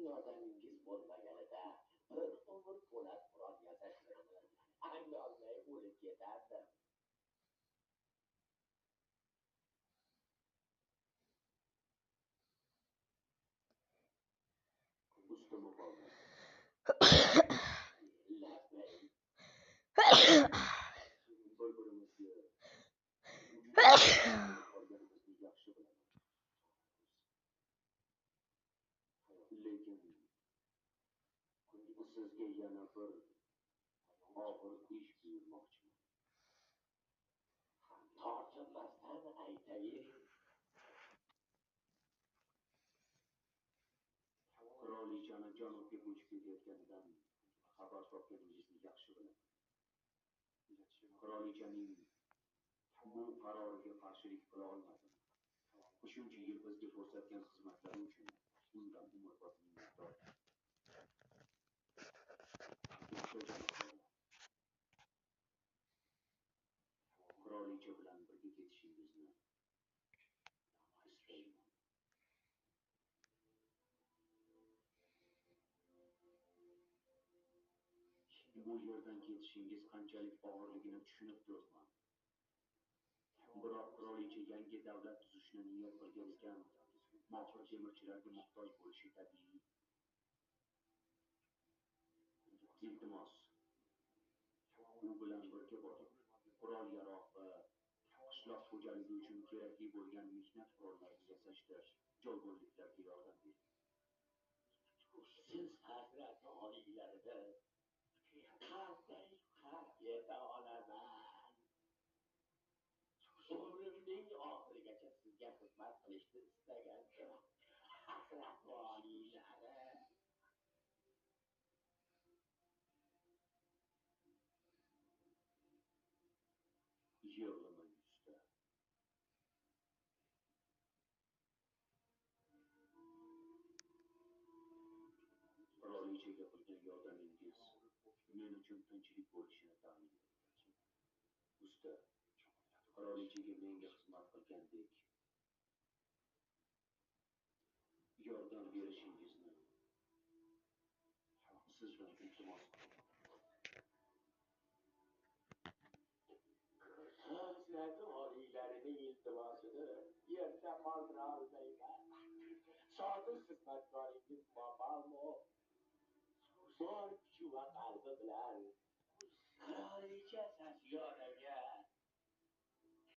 yordamingiz bo'lmaganida bir umr po'lat qurol yasashni angolmay o'lib ketardim. Usta muqobil. Bir-birimizga qolganimizni yaxshi bilaman. Lekin sizga yana bir og'ir ish buyurmoqchiman. Tortinmasdan aytavering. Qirolichani janubga ko'chib ketayotganidan xabar topganingizni yaxshi bilaman. Qirolichaning bu qaroriga qarshilik qila olmadim. Shuncha yil bizga ko'rsatgan xizmatlari uchun undan umrbod minnatdor. Qirolicha bilan birga ketishingizni istayman. Bu yerdan ketishingiz qanchalik og'irligini tushunib turibman. Biroq qirolicha yangi davlat tuzishni niyat qilgan ekan, mohir temirchilarga muhtoj bo'lishi tabiiy. Iltimos, u bilan birga borib, qurol-yarog' va qishloq xo'jaligi uchun kerakli bo'lgan mehnat qurollarini yasashda joybo'nliklarga yordam bering. Siz hazrat oliylarida qanday qarz eta olaman? Umrimning oxirigacha sizga xizmat qilishni istagandim. Hazrat oliylari. Yig'lamang usta. Qirolichaga qilgan yordamingiz men uchun tinchlik bo'lishini ta'minlaydi. Usta, qirolichaga menga xizmat qilgandek yordam berishingizni sizdan iltimos qilaman. Hazrati oliylarining iltimosini yerda qoldira olmayman. Sodiq xizmatkoringiz Momo bor kuchi va qalbi bilan qirolicha Sasyona